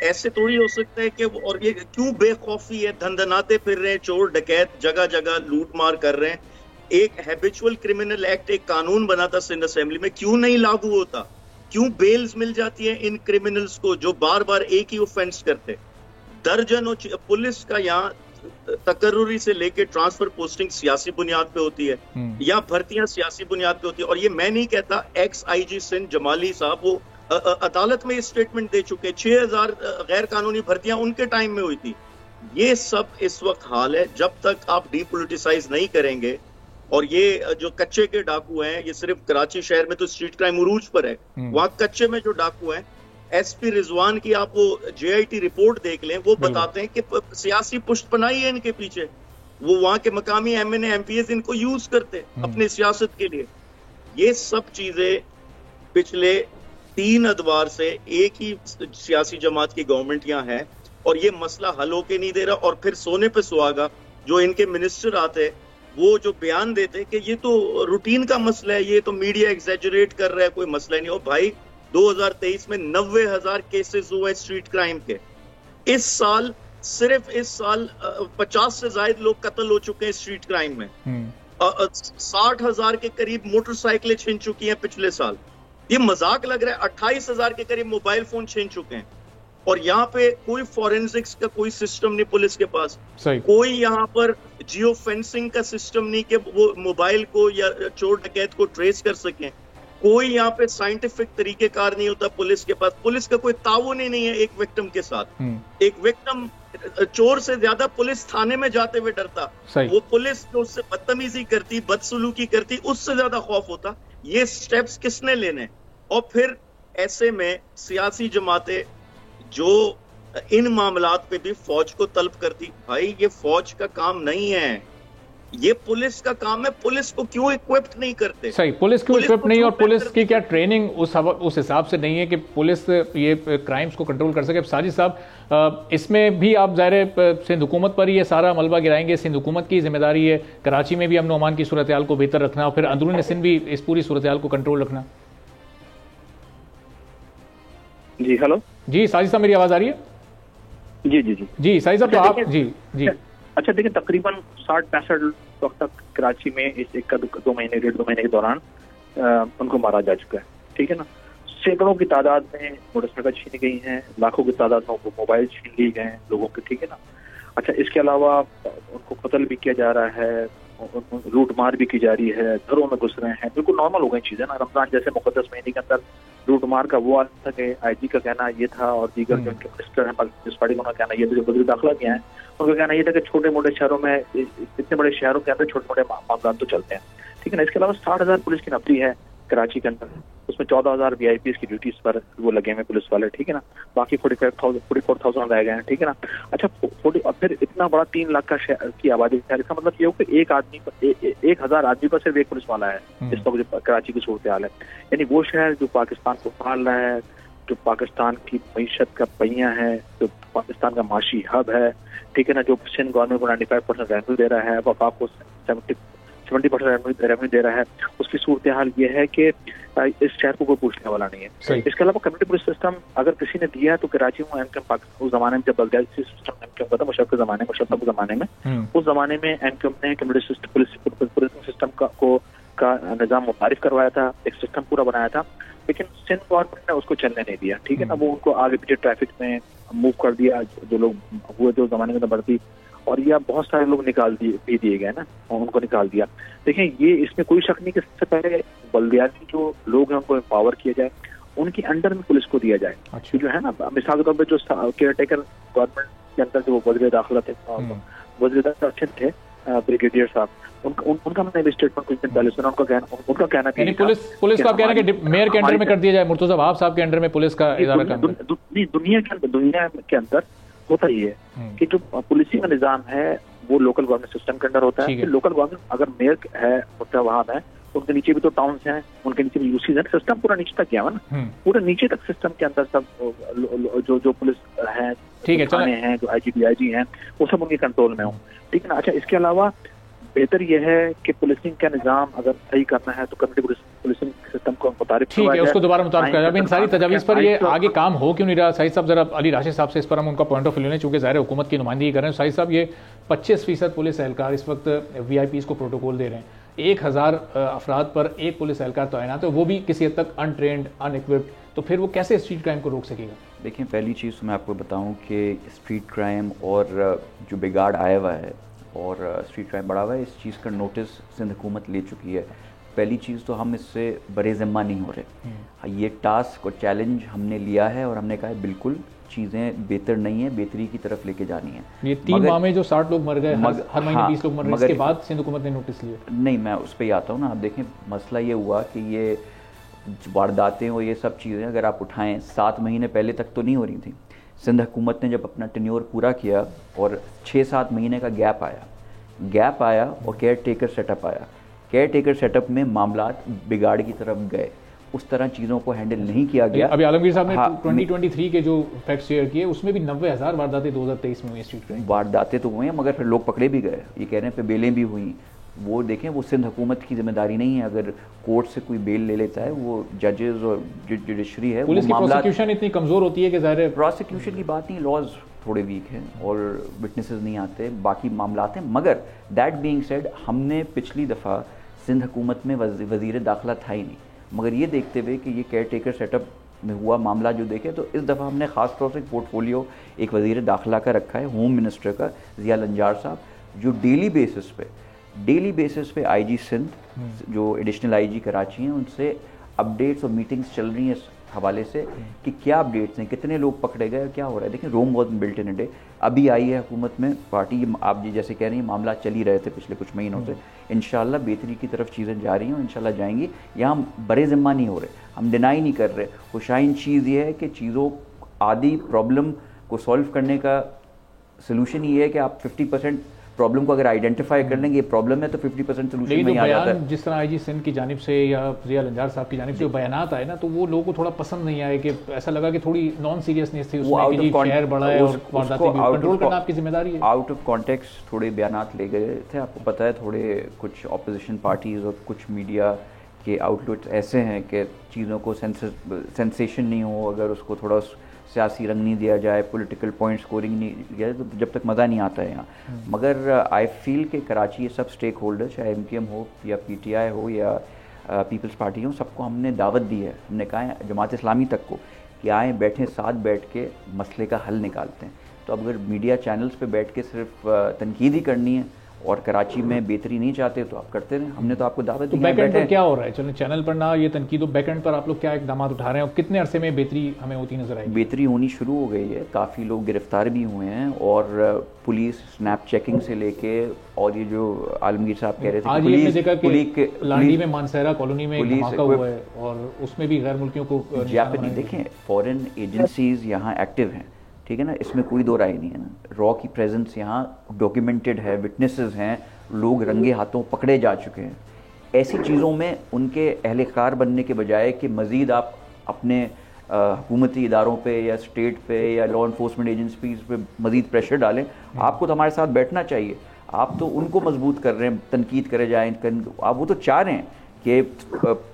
ऐसे थोड़ी हो सकता है कि, और ये क्यों बेखौफी है, धंधनाते फिर रहे हैं, चोर डकैत जगह जगह लूट मार कर रहे हैं। एक हैबिचुअल क्रिमिनल एक्ट, एक कानून बना था सिंध असेंबली में, क्यों नहीं लागू होता? क्यों बेल्स मिल जाती है इन क्रिमिनल्स को जो बार बार एक ही ऑफेंस करते? दर्जनों पुलिस का यहाँ तकर्रुरी से लेके ट्रांसफर पोस्टिंग सियासी बुनियाद पे होती है, या भर्तियां सियासी बुनियाद पे होती है। और ये मैं नहीं कहता, एक्स आईजी सिंध जमाली साहब वो अदालत में स्टेटमेंट दे चुके, 6,000 गैर कानूनी भर्तियां उनके टाइम में हुई थी। ये सब इस वक्त हाल है। जब तक आप डीपोलिटिसाइज नहीं करेंगे, और ये जो कच्चे के डाकू हैं, ये सिर्फ कराची शहर में तो स्ट्रीट क्राइम उरूज पर है, वहां कच्चे में जो डाकू हैं, एसपी रिजवान की आप वो जेआईटी रिपोर्ट देख लें, वो बताते हैं कि सियासी पुष्टपनाही है इनके पीछे। वो वहां के मकामी एमएनए एमपीएस इनको यूज करते अपनी सियासत के लिए। ये सब चीजें पिछले 3 अदवार से एक ही सियासी जमात की गवर्नमेंट यहाँ है, और ये मसला हल होके नहीं दे रहा। और फिर सोने पे सुहागा जो इनके मिनिस्टर आते, वो जो बयान देते कि ये तो रूटीन का मसला है, ये तो मीडिया एग्जैजरेट कर रहा है, कोई मसला नहीं। हो भाई, 2023 में 90,000 केसेस हुए स्ट्रीट क्राइम के। सिर्फ इस साल 50 से ज्यादा लोग कत्ल हो चुके हैं स्ट्रीट क्राइम में। 60,000 के करीब मोटरसाइकिलें छिन चुकी हैं पिछले साल। ये मजाक लग रहा है, 28,000 के करीब मोबाइल फोन छिन चुके हैं। और यहाँ पे कोई फॉरेंसिक्स का कोई सिस्टम नहीं पुलिस के पास, कोई यहाँ पर जियो फेंसिंग का सिस्टम नहीं कि वो मोबाइल को या चोर डकैत को ट्रेस कर सकें। कोई यहाँ पे साइंटिफिक तरीकेकार नहीं होता पुलिस के पास। पुलिस का कोई ताउन ही नहीं है एक विक्टिम के साथ। एक विक्टिम चोर से ज्यादा पुलिस थाने में जाते हुए डरता, वो पुलिस जो उससे बदतमीजी करती, बदसलूकी करती, उससे ज्यादा खौफ होता। ये स्टेप्स किसने लेने? और फिर ऐसे में सियासी जमातें जो इन मामलात पे भी फौज को तलब करती, भाई ये फौज का काम नहीं है। ये पुलिस का काम है, पुलिस को क्यों इक्विप्ड नहीं करते? सही, पुलिस क्यों इक्विप्ड नहीं, और पुलिस की क्या करते? ट्रेनिंग उस हिसाब से नहीं है कि पुलिस ये क्राइम्स को कंट्रोल कर सके? साजिद साहब, इसमें भी आप ज़ाहिर सिंध हुकूमत पर ही ये सारा मलबा गिराएंगे, सिंध हुकूमत की जिम्मेदारी है कराची में भी अमन अमान की सूरत हाल को बेहतर रखना और फिर अंदरूनी सिंध भी इस पूरी सूरत हाल को कंट्रोल रखना? जी हेलो, जी साजिद साहब, मेरी आवाज़ आ रही है? जी जी जी जी साजिद साहब, तो आप जी जी अच्छा देखिए, तकरीबन 60-65 वक्त तक कराची में इस 1-2 महीने 1.5-2 महीने के दौरान उनको मारा जा चुका है, ठीक है ना। सैकड़ों की तादाद में मोटरसाइकिल छीनी गई हैं, लाखों की तादाद में मोबाइल छीन लिए गए हैं लोगों के, ठीक है ना। अच्छा, इसके अलावा उनको कत्ल भी किया जा रहा है, लूट मार भी की जा रही है, घरों में घुस रहे हैं, बिल्कुल नॉर्मल हो गई चीजें ना। रमजान जैसे मुकद्दस महीने के अंदर लूट मार का वो आलम था कि आईजी का कहना ये था और दीगर जो उनके मिनिस्टर हैं पाकिस्तान पार्टी का कहना ये, जो वज़ीर दाखिला भी हैं उनका कहना ये था कि छोटे मोटे शहरों में, इतने बड़े शहरों के अंदर छोटे मोटे मामला तो चलते हैं, ठीक है ना। इसके अलावा 60,000 पुलिस की नफरी है कराची के अंदर, उसमें 14,000 VIPs की ड्यूटीज पर वो लगे हुए पुलिस वाले, ठीक है ना। बाकी 44,000 रह गए हैं, ठीक है ना। अच्छा, फिर इतना बड़ा 3 लाख का शहर की आबादी है, इसका मतलब ये हो कि एक आदमी पर 1,000 आदमी पर सिर्फ एक पुलिस वाला है इस वक्त जो कराची की सूरत हाल है। यानी वो शहर जो पाकिस्तान को पाल रहा है, जो पाकिस्तान की मईशत का पहिया है, जो पाकिस्तान का माशी हब है, ठीक है ना, जो सिंध गवर्नमेंट को 95% रेवेन्यू दे रहा है, वफाक को 70% रेवेन्यू दे रहा है, उसकी सूरत हाल ये है कि इस शहर को कोई पूछने वाला नहीं है। इसके अलावा कम्युनिटी पुलिस सिस्टम अगर किसी ने दिया है तो कराची में एमक्यूएम उस जमाने में जब बल्दियाती सिस्टम एमक्यूएम का था, मुशर्रफ के जमाने में उस जमाने में एमक्यूएम ने कम्युनिटी पुलिस सिस्टम का निजाम मुतारिफ करवाया था, एक सिस्टम पूरा बनाया था, लेकिन सिंध गवर्नमेंट ने उसको चलने नहीं दिया, ठीक है ना। वो उनको आगे पीछे ट्रैफिक में मूव कर दिया, जो लोग हुए थे उस जमाने में बढ़ती, और या बहुत सारे लोग निकाल दिए गए ना, और उनको निकाल दिया। देखिए, ये इसमें कोई शक नहीं कि सबसे पहले बल्दियाती जो लोग हैं उनको एम्पावर किया जाए, उनके अंडर में पुलिस को दिया जाए। अच्छा। जो है ना, मिसाल के तौर पर जो केयर टेकर गवर्नमेंट के अंदर जो वज़ीर दाखिला थे, वज़ीर दाखिला थे ब्रिगेडियर साहब, उनका मैंने भी स्टेटमेंट कुछ दिन पहले सुना, उनका कहना पुलिस का कहना है कि मेयर के अंडर में कर दिया जाए, मुर्तज़ा वहाब साहब के अंडर में पुलिस का इदारा काम करे। दुनिया के अंदर होता ही है कि जो पुलिसिंग का निजाम है वो लोकल गवर्नमेंट सिस्टम के अंदर होता है। लोकल गवर्नमेंट अगर मेयर है, मुर्तज़ा वहाब है, उनके नीचे भी तो टाउन्स हैं, उनके नीचे भी यूसीज है, सिस्टम पूरा नीचे तक गया हुआ ना, पूरे नीचे तक सिस्टम के अंदर सब जो पुलिस है, ठीक है, थाने हैं, जो IG DIG हैं, वो सब उनके कंट्रोल में हो, ठीक है ना। अच्छा, इसके अलावा बेहतर यह है कि पुलिसिंग का निजाम अगर सही करना है तो कम्युनिटी पुलिसिंग सिस्टम को मुतारिफ, ठीक है, उसको दोबारा मुतारिफ करा जाए। इन सारी तजावीज़ पर ये आगे काम हो क्यों नहीं रहा? साहिद साहब, जरा अली राशिद साहब से इस पर हम उनका पॉइंट ऑफ व्यू लें, चूंकि ज़ाहिर हुकूमत की नुमाइंदगी कर रहे हैं। साहिद साहब, ये 25% पुलिस एहलकार इस वक्त VIPs को प्रोटोकॉल दे रहे हैं, 1,000 अफराद पर एक पुलिस एहलकार तैनात है, वो भी किसी हद तक अनट्रेंड, अनइक्विप्ड, तो फिर वो कैसे स्ट्रीट क्राइम को रोक सकेगा? देखिए, पहली चीज़ तो मैं आपको बताऊं कि स्ट्रीट क्राइम और जो बिगाड़ आया हुआ है और स्ट्रीट क्राइम बढ़ा हुआ है, इस चीज़ का नोटिस सिंध हुकूमत ले चुकी है। पहली चीज़ तो हम इससे बरे ज़िम्मा नहीं हो रहे। ये टास्क और चैलेंज हमने लिया है और हमने कहा है बिल्कुल चीज़ें बेहतर नहीं है, बेहतरी की तरफ लेके जानी है। ये 3 माह में जो 60 लोग मर गए, हर महीने 20 लोग मर गए, इसके बाद सिंध हुकूमत ने नोटिस लिया? नहीं, मैं उस पर ही आता हूँ ना। आप देखें, मसला ये हुआ कि ये वारदातें और ये सब चीज़ें अगर आप उठाएं 7 महीने पहले तक तो नहीं हो रही थी। सिंध हुकूमत ने जब अपना टेन्योर पूरा किया और 6-7 महीने का गैप आया और केयर टेकर सेटअप आया, केयर टेकर सेटअप में मामलात बिगाड़ की तरफ गए, उस तरह चीज़ों को हैंडल नहीं किया गया। अभी आलमगीर साहब ने 2023 के जो फैक्ट शेयर किए उसमें भी 90,000 वारदातें 2023 में हुई स्ट्रीट क्राइम। वारदातें तो हुई हैं, मगर फिर लोग पकड़े भी गए, ये कह रहे हैं पे बेलें भी हुई। वो देखें, वो सिंध हुकूमत की जिम्मेदारी नहीं है। अगर कोर्ट से कोई बेल ले लेता है, वो जजेस और जुडिशरी है, पुलिस की प्रोसिक्यूशन इतनी कमज़ोर होती है कि ज़ाहिर है प्रोसिक्यूशन की बात नहीं, लॉज थोड़े वीक हैं और विटनेसेस नहीं आते, बाकी मामलात हैं। मगर दैट बीइंग सेड, हमने पिछली दफ़ा सिंध हुकूमत में वज़ीर दाखिला था ही नहीं, मगर ये देखते हुए कि ये केयर टेकर सेटअप में हुआ मामला जो देखे, तो इस दफ़ा हमने ख़ास तौर से पोर्टफोलियो एक वज़ीर दाखिला का रखा है, होम मिनिस्टर का, ज़िया लंजार साहब, जो डेली बेसिस पे IG सिंध, जो एडिशनल IG कराची हैं, उनसे अपडेट्स और मीटिंग्स चल रही हैं इस हवाले से कि क्या अपडेट्स हैं, कितने लोग पकड़े गए, क्या हो रहा है। देखिए, Rome was built in a day. अभी आई है हुकूमत में पार्टी, आप जी जैसे कह रही हैं, मामला चल ही रहे थे पिछले कुछ महीनों से। इंशाल्लाह बेहतरी की तरफ चीज़ें जा रही हैं और इंशाल्लाह जाएंगी। यहाँ हम बड़े ज़िम्मा नहीं हो रहे, हम डिनाई नहीं कर रहे। खुशाइन चीज़ ये है कि चीज़ों आदि प्रॉब्लम को सॉल्व करने का सलूशन ये है कि आप 50% प्रॉब्लम को अगर आइडेंटिफाई कर लेंगे, प्रॉब्लम है तो 50% सोल्यूशन लेकिन में आ जाता है। जिस तरह आईजी सिंध की जानिब से या जिया लंजार साहब की जानिब से जो बयानात आए ना, तो वो लोगों को थोड़ा पसंद नहीं आए, कि ऐसा लगा कि थोड़ी नॉन सीरियसनेस थी उसमें, कि शहर बड़ा है और वारदातें भी, कंट्रोल करना आपकी जिम्मेदारी है। आउट ऑफ कॉन्टेक्स्ट थोड़े बयानात ले गए थे, आपको पता है, थोड़े कुछ ऑपोजिशन पार्टीज और कुछ मीडिया के आउटलेट्स ऐसे हैं कि चीज़ों को सेंसेशन नहीं हो, अगर उसको थोड़ा सियासी रंग नहीं दिया जाए, पॉलिटिकल पॉइंट स्कोरिंग नहीं दिया जाए, तो जब तक मज़ा नहीं आता है यहाँ। मगर आई फील कि कराची ये सब स्टेक होल्डर, चाहे MKM हो या PTI हो या पीपल्स पार्टी हो, सबको हमने दावत दी है। हमने कहा है जमात इस्लामी तक को कि आएँ, बैठें, साथ बैठ के मसले का हल निकालते हैं। तो अब अगर मीडिया चैनल्स पे बैठ के सिर्फ तनकीद ही करनी है और कराची में बेहतरी नहीं चाहते तो आप करते रहें, हमने तो आपको दावत दी। तो बैकएंड पर क्या हो रहा है? चलो चैनल पर ना ये तनकीद, बैकएंड पर आप लोग क्या इकदाम उठा रहे हैं और कितने अरसे में बेहतरी हमें होती नजर आएगी? बेहतरी होनी शुरू हो गई है, काफ़ी लोग गिरफ्तार भी हुए हैं, और पुलिस स्नैप चेकिंग से लेके, और ये जो आलमगीर साहब कह रहे थे आज ये देखा कि लांडी में मानसहरा कॉलोनी में एक धमाका हुआ है और उसमें भी गैर मुल्कियों को देखें, फॉरेन एजेंसीज यहाँ एक्टिव हैं, ठीक है ना, इसमें कोई दो राय नहीं है ना। रॉ की प्रेजेंस यहाँ डॉक्यूमेंटेड है, विटनेसेस हैं, लोग रंगे हाथों पकड़े जा चुके हैं। ऐसी चीज़ों में उनके अहलकार बनने के बजाय कि मज़ीद आप अपने हुकूमती इदारों पे या स्टेट पे या लॉ इन्फोर्समेंट एजेंसीज पे मज़ीद प्रेशर डालें, आपको तो हमारे साथ बैठना चाहिए। आप तो उनको मजबूत कर रहे हैं, तनकीद करे जाएँ, आप वो तो चाह रहे हैं कि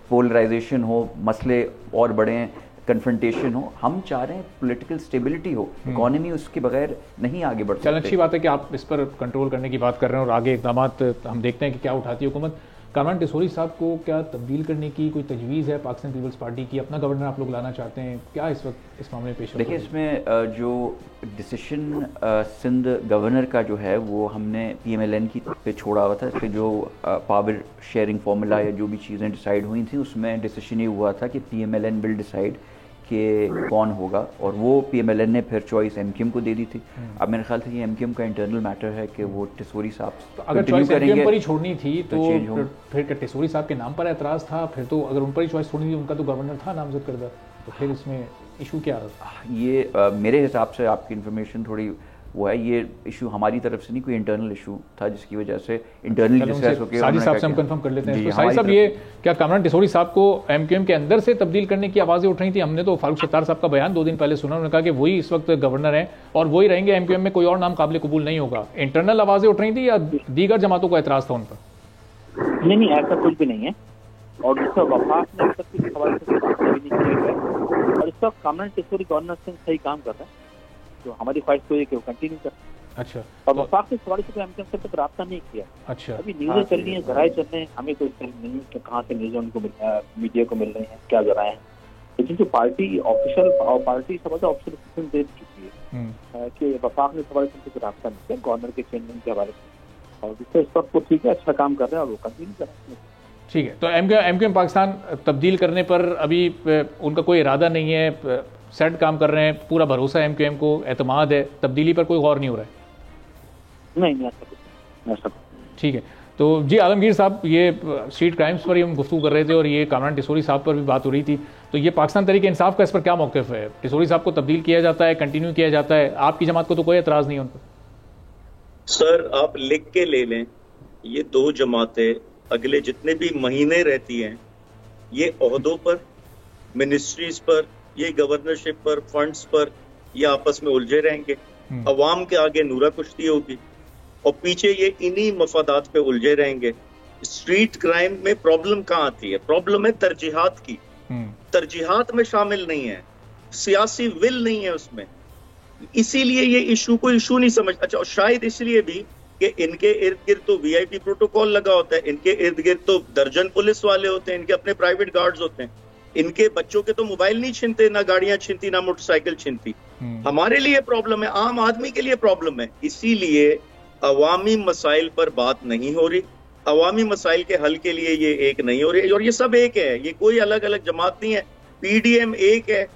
पोलराइजेशन हो, मसले और बढ़ें, कन्फ्रंटेशन हो। हम चाह रहे हैं पॉलिटिकल स्टेबिलिटी हो, इकोनॉमी उसके बगैर नहीं आगे बढ़ सकती। चल, अच्छी बात है कि आप इस पर कंट्रोल करने की बात कर रहे हैं और आगे इकदाम हम देखते हैं कि क्या उठाती है हुकूमत। कामरान टिसोरी साहब को क्या तब्दील करने की कोई तजवीज़ है पाकिस्तान पीपल्स पार्टी की? अपना गवर्नर आप लोग लाना चाहते हैं, क्या इस वक्त इस मामले में पेश? देखिए, इसमें जो डिसीशन सिंध गवर्नर का जो है वो हमने PMLN की पे छोड़ा हुआ था। इसके जो पावर शेयरिंग फार्मूला या जो भी चीज़ें डिसाइड हुई थी उसमें डिसीशन ये हुआ था कि PMLN विल डिसाइड कि कौन होगा, और वो PMLN ने फिर चॉइस MKM को दे दी थी। अब मेरे ख्याल से ये MKM का इंटरनल मैटर है कि वो टिसोरी साहब अगर चॉइस MKM पर ही छोड़नी थी तो फिर टिसोरी साहब के नाम पर एतराज़ था, फिर तो अगर उन पर ही चॉइस छोड़नी थी, उनका तो गवर्नर था नामजद करदा, तो फिर इसमें इशू क्या रहा? ये मेरे हिसाब से आपकी इन्फॉर्मेशन थोड़ी वो है, ये इशू हमारी तरफ से नहीं, कोई इंटरनल इशू था जिसकी वजह से इंटरनली डिस्कस होकर साजिद साहब से हम कंफर्म कर लेते हैं। तो साजिद साहब, ये क्या कामरान टिसोरी साहब को MKM के अंदर से तब्दील करने की आवाज़ें उठ रही थी? हमने तो फारूक सत्तार साहब का बयान 2 दिन पहले सुना, उन्होंने कहा कि वही इस वक्त गवर्नर हैं और वही रहेंगे, MKM में कोई और नाम काबिल कबूल नहीं होगा। इंटरनल आवाज़ें उठ रही थी या दीगर जमातों का एतराज़ था उन पर? नहीं, ऐसा कुछ भी नहीं है, और जिसका वफाक ने अब तक किसी हवाले से बात भी नहीं किया है, और इस वक्त कामरान टिसोरी गवर्नर से सही काम कर रहा है, तो हमारी ख्वाहिश तो ये कि वो कंटिन्यू कर। अच्छा, और वफाक के सवाल से MKM से तक रब्ता नहीं किया। अच्छा, अभी न्यूज़ें चल रही हैं, जराए चल रहे हैं, हमें कोई नहीं कि कहाँ से न्यूज़ उनको मीडिया को मिल रहे हैं, क्या जराए हैं। लेकिन जो पार्टी ऑफिशियल पार्टी समझ ऑफिशियल दे चुकी है कि वफाक ने सवाल से रब्ता नहीं किया गवर्नर के चेंजिंग के हवाले से, और जिससे इस वक्त वो ठीक है, अच्छा काम कर रहे हैं और वो कंटिन्यू कर रहे हैं। ठीक है, तो MKM पाकिस्तान तब्दील करने पर अभी उनका कोई इरादा नहीं है, सेट काम कर रहे हैं, पूरा भरोसा है MKM को, एतमाद है, तब्दीली पर कोई गौर नहीं हो रहा है? नहीं, ऐसा ठीक है। तो जी आलमगीर साहब, ये स्ट्रीट क्राइम्स पर ही हम गुफ्तगू कर रहे थे और ये कामरान टिसोरी साहब पर भी बात हो रही थी, तो ये पाकिस्तान तहरीक इंसाफ का इस पर क्या मौक़िफ़ है? टिसोरी साहब को तब्दील किया जाता है, कंटिन्यू किया जाता है, आपकी जमात को तो कोई एतराज़ नहीं है उन पर? सर, आप लिख के ले लें, ये 2 जमातें अगले जितने भी महीने रहती हैं, ये ओहदों पर, मिनिस्ट्रीज पर, ये गवर्नरशिप पर, फंड्स पर, ये आपस में उलझे रहेंगे। अवाम के आगे नूरा कुश्ती होगी और पीछे ये इन्हीं मफादात पे उलझे रहेंगे। स्ट्रीट क्राइम में प्रॉब्लम कहाँ आती है? प्रॉब्लम है तरजीहात की। तरजीहात में शामिल नहीं है, सियासी विल नहीं है उसमें, इसीलिए ये इशू को इशू नहीं समझ। अच्छा, शायद इसलिए भी कि इनके इर्द गिर्द तो VIP प्रोटोकॉल लगा होता है, इनके इर्द गिर्द तो दर्जन पुलिस वाले होते हैं, इनके अपने प्राइवेट गार्ड्स होते हैं, इनके बच्चों के तो मोबाइल नहीं छीनते, ना गाड़ियां छीनती, ना मोटरसाइकिल छीनती। हमारे लिए प्रॉब्लम है, आम आदमी के लिए प्रॉब्लम है। इसीलिए अवामी मसाइल पर बात नहीं हो रही, अवामी मसाइल के हल के लिए ये एक नहीं हो रही, और ये सब एक है, ये कोई अलग अलग जमात नहीं है। PDM एक है,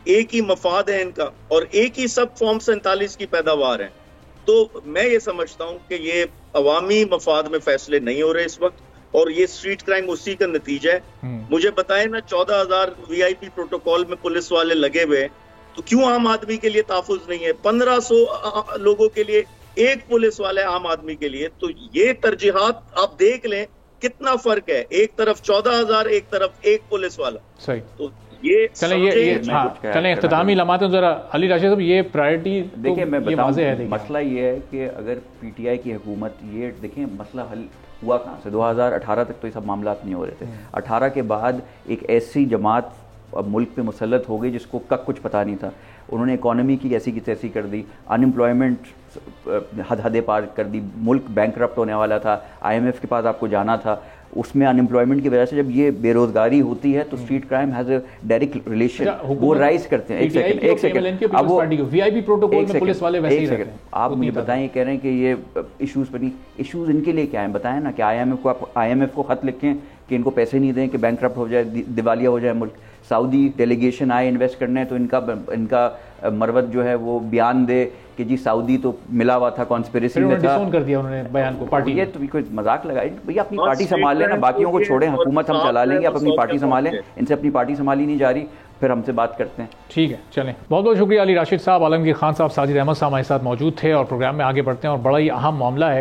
एक ही मफाद है इनका, और एक ही सब फॉर्म 47 की पैदावार है। तो मैं ये समझता हूं कि ये अवामी मफाद में फैसले नहीं हो रहे इस वक्त, और ये स्ट्रीट क्राइम उसी का नतीजा है। मुझे बताएं ना, 14,000 VIP प्रोटोकॉल में पुलिस वाले लगे हुए, तो क्यों आम आदमी के लिए तहफ़्फ़ुज़ नहीं है? 1500 लोगों के लिए एक पुलिस वाले आम आदमी के लिए। तो ये तरजीहात आप देख लें कितना फर्क है, एक तरफ 14,000, एक तरफ एक पुलिस वाला। सही। तो ये चलें इख्तितामी लम्हात हैं जरा अली राशिद साहब, ये प्रायोरिटी देखिए मैं बताऊं, है मसला ये है कि अगर पीटीआई की हुकूमत, ये देखें मसला हल हुआ कहाँ से, 2018 तक तो ये सब मामला नहीं हो रहे थे। 18 के बाद एक ऐसी जमात अब मुल्क पे मुसल्लत हो गई जिसको कब कुछ पता नहीं था। उन्होंने इकॉनमी की ऐसी की तैसी कर दी, अनएम्प्लॉयमेंट हद पार कर दी, मुल्क बैंकरप्ट होने वाला था, IMF के पास आपको जाना था। उसमें अनएम्प्लॉयमेंट की वजह से जब ये बेरोजगारी होती है तो street crime has a direct relation, वो राइज करते हैं। एक सेकंड अब वो वीआईपी प्रोटोकॉल में पुलिस वाले वैसे ही रहते हैं। आप मुझे बताएं, ये कह रहे हैं कि ये इश्यूज पर नहीं, इश्यूज इनके लिए क्या है बताएं ना, कि IMF को खत लिखें कि इनको पैसे नहीं दें, कि बैंकरप्ट हो जाए, दिवालिया हो जाए मुल्क। सऊदी डेलीगेशन आए इन्वेस्ट करने, तो इनका मरवत जो है वो बयान दे कि जी सऊदी तो मिला हुआ था, कॉन्स्पिरेसी में था, कर दिया उन्होंने बयान को पार्टी। ये तो कोई मजाक लगाए भैया, अपनी पार्टी संभाल लेना, बाकियों को छोड़ें, हुकूमत हम चला लेंगे, आप अपनी पार्टी संभालें। इनसे अपनी पार्टी संभाली नहीं जा रही, फिर हमसे बात करते हैं। ठीक है, चलें। बहुत बहुत शुक्रिया अली राशिद साहब, आलमगीर खान साहब, साजिद अहमद साहब हमारे साथ मौजूद थे और प्रोग्राम में आगे बढ़ते हैं। और बड़ा ही अहम मामला है,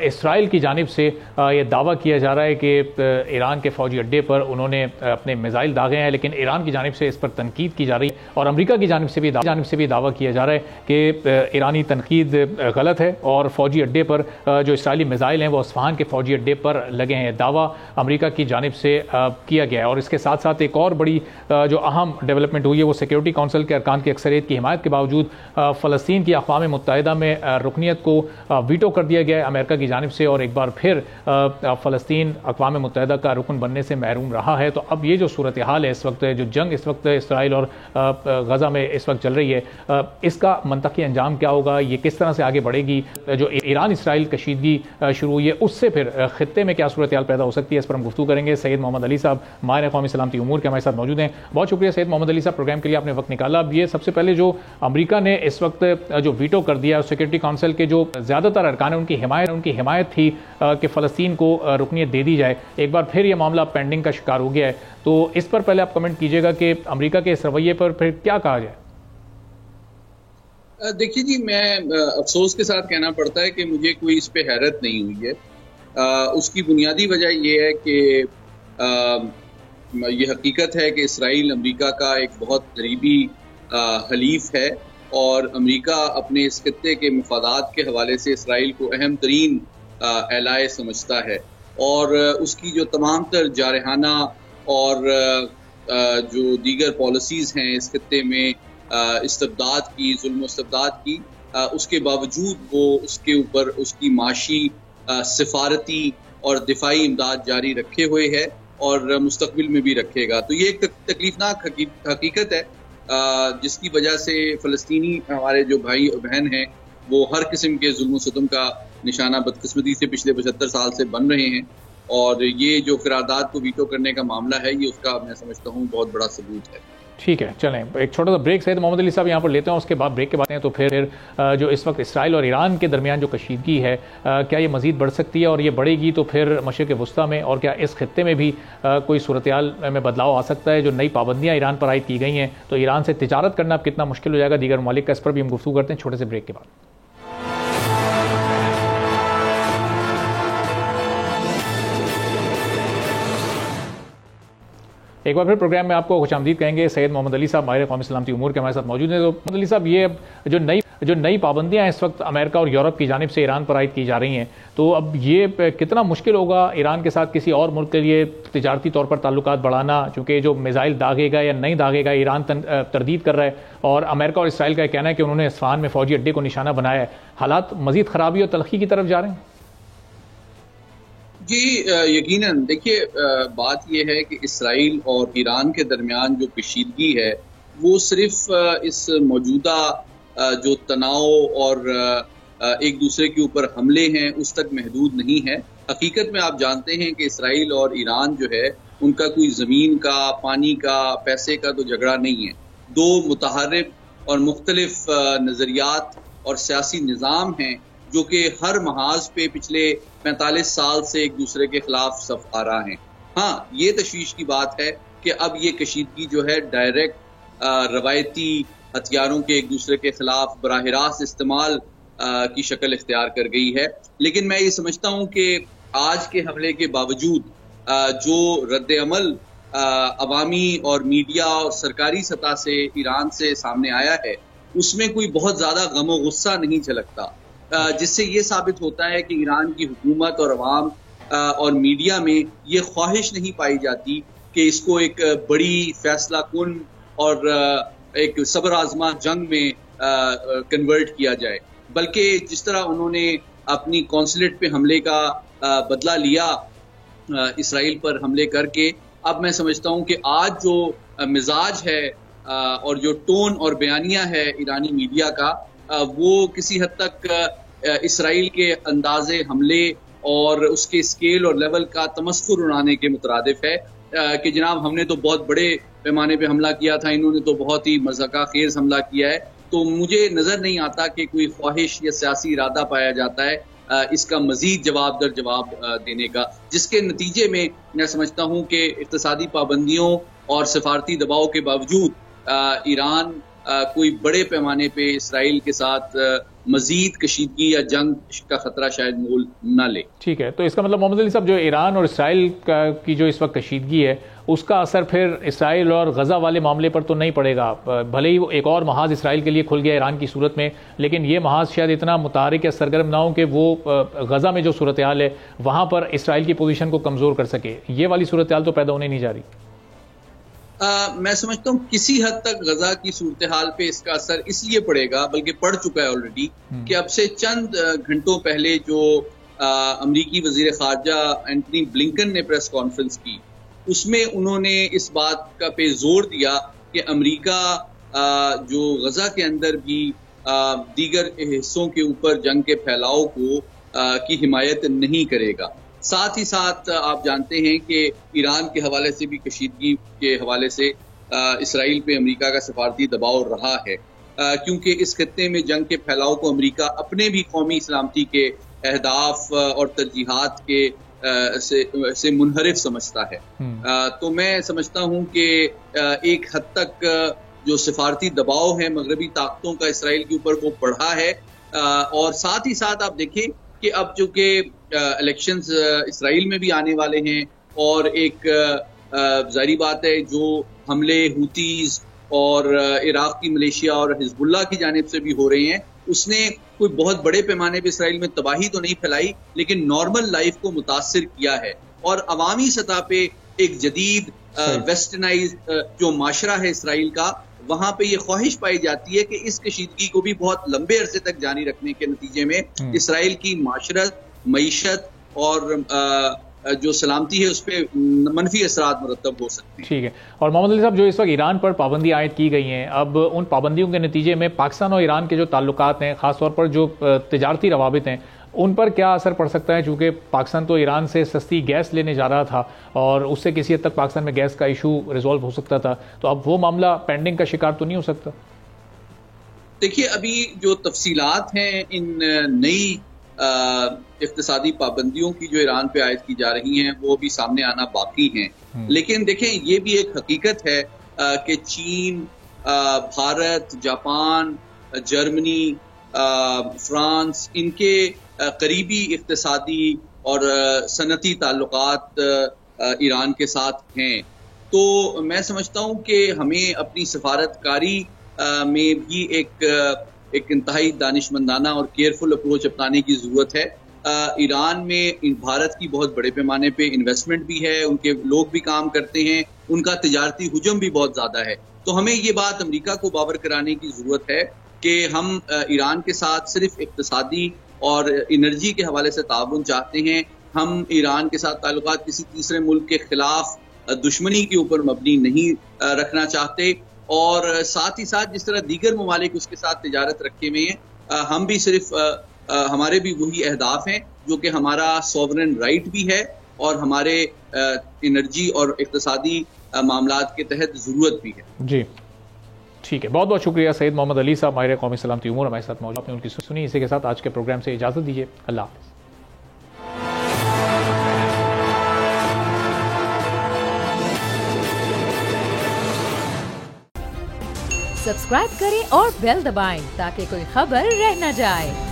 इसराइल की जानिब से ये दावा किया जा रहा है कि ईरान के फौजी अड्डे पर उन्होंने अपने मिसाइल दागे हैं, लेकिन ईरान की जानिब से इस पर तनकीद की जा रही है और अमेरिका की जानिब से भी दावा किया जा रहा है कि ईरानी तनकीद गलत है और फौजी अड्डे पर जो इसराइली मिसाइल हैं वो अस्फहान के फौजी अड्डे पर लगे हैं। दावा अमेरिका की जानिब से किया गया है। और इसके साथ साथ एक और बड़ी जो अहम डेवलपमेंट हुई है वो सिक्योरिटी काउंसिल के अरकान की अक्सरियत की हिमायत के बावजूद फ़लस्तीन की अक़वाम मुत्तहिदा में रुकनीत को वीटो कर दिया गया है अमेरिका की जानिब से, और एक बार फिर फ़लस्तीन अक़वाम मुत्तहिदा का रुकन बनने से महरूम रहा है। तो अब ये जो सूरत हाल है इस वक्त, जो जंग इस वक्त इसराइल और गज़ा में इस वक्त चल रही है, इसका मंतकी अंजाम क्या होगा, ये किस तरह से आगे बढ़ेगी, जो ईरान इसराइल कशीदगी शुरू हुई है उससे फिर खित्ते में क्या सूरत हाल पैदा हो सकती है, इस पर हम गुफ्तगू करेंगे। सैयद मोहम्मद अली साहब माहिर कौमी सलामती उमूर के हमारे साथ मौजूद हैं। बहुत शुक्रिया सैयद मोहम्मद अली साहब, प्रोग्राम के लिए आपने वक्त निकाला। अब ये सबसे पहले जो अमेरिका ने इस वक्त जो वीटो कर दिया, सिक्योरिटी काउंसिल के जो ज़्यादातर अरकान उनकी हिमायत थी कि फ़लस्तीन को रुकनीत दे दी जाए, एक बार फिर ये मामला पेंडिंग का शिकार हो गया है। तो इस पर पहले आप कमेंट कीजिएगा कि अमेरिका के इस रवैये पर फिर क्या कहा जाए। देखिए जी, मैं अफसोस के साथ कहना पड़ता है कि मुझे कोई इस पे हैरत नहीं हुई है। उसकी बुनियादी वजह यह है कि ये हकीकत है कि इसराइल अमेरिका का एक बहुत करीबी हलीफ है और अमेरिका अपने इस खित्ते के मफादात के हवाले से इसराइल को अहम तरीन एलाय समझता है और उसकी जो तमाम तर जारहाना और जो दीगर पॉलिसीज़ हैं इस खित्ते में इस्तबदाद की, जुल्म इस्तबदाद की, उसके बावजूद वो उसके ऊपर उसकी माशी, सिफारती और दिफाई इमदाद जारी रखे हुए है और मुस्तकबिल में भी रखेगा। तो ये एक तकलीफनाक हकीकत है जिसकी वजह से फ़लस्तीनी हमारे जो भाई और बहन हैं वो हर किस्म के जुल्म सितम का निशाना बदकिस्मती से पिछले 75 साल से बन रहे हैं और ये जो करारदाद को वीटो करने का मामला है ये उसका मैं समझता हूँ बहुत बड़ा सबूत है। ठीक है, चलें एक छोटा सा ब्रेक सैयद मोहम्मद अली साहब यहाँ पर लेते हैं, उसके बाद ब्रेक के बाद हैं तो फिर जो इस वक्त इसराइल और ईरान के दरमियान जो कशीदगी है क्या ये मज़ीद बढ़ सकती है, और ये बढ़ेगी तो फिर मशरिक़ वस्ता में और क्या इस खित्ते में भी कोई सूरत हाल में बदलाव आ सकता है। जो नई पाबंदियाँ ईरान पर आयद की गई हैं तो ईरान से तिजारत करना अब कितना मुश्किल हो जाएगा, दीगर ममालिक का, इस पर भी हम गुफ्तगू करते हैं छोटे से ब्रेक के बाद। एक बार फिर प्रोग्राम में आपको खुशामदीद कहेंगे। सैयद मोहम्मद अली साहब माहिर कौमी सलामती उमूर के हमारे साथ मौजूद हैं। तो मोहम्मद अली साहब, ये जो नई पाबंदियां इस वक्त अमेरिका और यूरोप की जानिब से ईरान पर आयद की जा रही हैं, तो अब ये कितना मुश्किल होगा ईरान के साथ किसी और मुल्क के लिए तिजारती तौर पर ताल्लुकात बढ़ाना, चूँकि जो मिसाइल दागेगा या नहीं दागेगा ईरान तरदीद कर रहा है और अमेरिका और इसराइल का कहना है कि उन्होंने इस्फहान में फौजी अड्डे को निशाना बनाया है। हालात मजीद खराबी और तलखी की तरफ जा रहे हैं। जी यकीनन, देखिए बात यह है कि इसराइल और ईरान के दरमियान जो कशीदगी है वो सिर्फ इस मौजूदा जो तनाव और एक दूसरे के ऊपर हमले हैं उस तक महदूद नहीं है। हकीकत में आप जानते हैं कि इसराइल और ईरान जो है उनका कोई ज़मीन का, पानी का, पैसे का तो झगड़ा नहीं है। दो मुतहर्रिब और मुख्तलिफ नज़रियात और सियासी निज़ाम हैं जो कि हर महाज पे पिछले 45 साल से एक दूसरे के खिलाफ सफ आ रहा है। हाँ, ये तशवीश की बात है कि अब ये कशीदगी जो है डायरेक्ट रवायती हथियारों के एक दूसरे के खिलाफ बराह रास्त इस्तेमाल की शक्ल इख्तियार कर गई है। लेकिन मैं ये समझता हूं कि आज के हमले के बावजूद जो रद्द अमल अवामी और मीडिया और सरकारी सतह से ईरान से सामने आया है, उसमें कोई बहुत ज्यादा गम और गुस्सा नहीं झलकता, जिससे ये साबित होता है कि ईरान की हुकूमत और अवाम और मीडिया में ये ख्वाहिश नहीं पाई जाती कि इसको एक बड़ी फैसला कुन और एक सब्र आजमा जंग में कन्वर्ट किया जाए, बल्कि जिस तरह उन्होंने अपनी कौंसलेट पे हमले का बदला लिया इसराइल पर हमले करके, अब मैं समझता हूं कि आज जो मिजाज है और जो टोन और बयानिया है ईरानी मीडिया का, वो किसी हद तक इसराइल के अंदाजे हमले और उसके स्केल और लेवल का तमस्खुर उड़ाने के मुतरादिफ है कि जनाब हमने तो बहुत बड़े पैमाने पे हमला किया था, इन्होंने तो बहुत ही मज़ाका खेज हमला किया है। तो मुझे नजर नहीं आता कि कोई ख्वाहिश या सियासी इरादा पाया जाता है इसका मजीद जवाब दर जवाब देने का, जिसके नतीजे में मैं समझता हूं कि इक्तिसादी पाबंदियों और सफारती दबाव के बावजूद ईरान कोई बड़े पैमाने पे इसराइल के साथ मजीद कशीदगी या जंग का खतरा शायद मोल न ले। ठीक है, तो इसका मतलब मोहम्मद अली साहब, जो ईरान और इसराइल की जो इस वक्त कशीदगी है, उसका असर फिर इसराइल और गजा वाले मामले पर तो नहीं पड़ेगा। भले ही वो एक और महाज इसराइल के लिए खुल गया ईरान की सूरत में, लेकिन ये महाज शायद इतना मुतारिक या सरगर्म ना हो कि वो गजा में जो सूरत हाल है वहां पर इसराइल की पोजीशन को कमजोर कर सके। ये वाली सूरत हाल तो पैदा होने नहीं जा रही। मैं समझता हूँ किसी हद तक गजा की सूरत हाल पे इसका असर इसलिए पड़ेगा, बल्कि पड़ चुका है ऑलरेडी, कि अब से चंद घंटों पहले जो अमरीकी वजीर खारजा एंटनी ब्लिंकन ने प्रेस कॉन्फ्रेंस की, उसमें उन्होंने इस बात का पे जोर दिया कि अमरीका जो गजा के अंदर भी दीगर हिस्सों के ऊपर जंग के फैलाव को की हिमायत नहीं करेगा। साथ ही साथ आप जानते हैं कि ईरान के हवाले से भी कशीदगी के हवाले से इसराइल पे अमेरिका का सफारती दबाव रहा है, क्योंकि इस खत्ते में जंग के फैलाव को अमेरिका अपने भी कौमी सलामती के अहदाफ और तरजीहात के से मुनहरिफ समझता है। तो मैं समझता हूं कि एक हद तक जो सफारती दबाव है मगरबी ताकतों का इसराइल के ऊपर वो बढ़ा है, और साथ ही साथ आप देखें कि अब जो कि इलेक्शंस इसराइल में भी आने वाले हैं, और एक जाहिर बात है जो हमले हुतीज और इराक की मलेशिया और हिजबुल्लाह की जानिब से भी हो रहे हैं, उसने कोई बहुत बड़े पैमाने पे इसराइल में तबाही तो नहीं फैलाई, लेकिन नॉर्मल लाइफ को मुतासिर किया है। और अवामी सतह पे एक जदीद वेस्टर्नाइज जो माशरा है इसराइल का, वहां पे ये ख्वाहिश पाई जाती है कि इस कशीदगी को भी बहुत लंबे अरसे तक जारी रखने के नतीजे में इसराइल की माशरत, मईशत और जो सलामती है उस पर मनफी असरात मुरतब हो सकते हैं। ठीक है, और मोहम्मद अली साहब, जो इस वक्त ईरान पर पाबंदी आयद की गई हैं, अब उन पाबंदियों के नतीजे में पाकिस्तान और ईरान के जो ताल्लुकात हैं, खासतौर पर जो तिजारती रवाबित हैं, उन पर क्या असर पड़ सकता है? चूंकि पाकिस्तान तो ईरान से सस्ती गैस लेने जा रहा था और उससे किसी हद तक पाकिस्तान में गैस का इशू रिजॉल्व हो सकता था, तो अब वो मामला पेंडिंग का शिकार तो नहीं हो सकता? देखिए, अभी जो तफसीलात हैं इन नई इक्तिसादी पाबंदियों की जो ईरान पे आयद की जा रही हैं, वो भी सामने आना बाकी हैं। लेकिन देखें, ये भी एक हकीकत है कि चीन, भारत, जापान, जर्मनी, फ्रांस, इनके करीबी इक्तिसादी और सनती ताल्लुकात ईरान के साथ हैं। तो मैं समझता हूँ कि हमें अपनी सफारतकारी में भी एक इंतहाई दानिशमंदाना और केयरफुल अप्रोच अपनाने की जरूरत है। ईरान में भारत की बहुत बड़े पैमाने पे इन्वेस्टमेंट भी है, उनके लोग भी काम करते हैं, उनका तिजारती हुजम भी बहुत ज्यादा है। तो हमें ये बात अमेरिका को बावर कराने की जरूरत है कि हम ईरान के साथ सिर्फ इक्तिसादी और एनर्जी के हवाले से ताउन चाहते हैं। हम ईरान के साथ ताल्लुकात किसी तीसरे मुल्क के खिलाफ दुश्मनी के ऊपर मबनी नहीं रखना चाहते, और साथ ही साथ जिस तरह दीगर ममालिक उसके साथ तिजारत रखे हुए हैं, हम भी सिर्फ हमारे भी वही अहदाफ हैं जो कि हमारा सॉवरेन राइट भी है और हमारे एनर्जी और इक्तिसादी मामलात के तहत जरूरत भी है। जी ठीक है, बहुत बहुत शुक्रिया सैयद मोहम्मद अली साहब, माहिर कौमी सलामती उमूर, हमारे साथ मौजूद। आपने उनकी सुनी। इसी के साथ आज के प्रोग्राम से इजाजत दीजिए। अल्लाह हाफ़िज़। सब्सक्राइब करें और बेल दबाएं ताकि कोई खबर रह न जाए।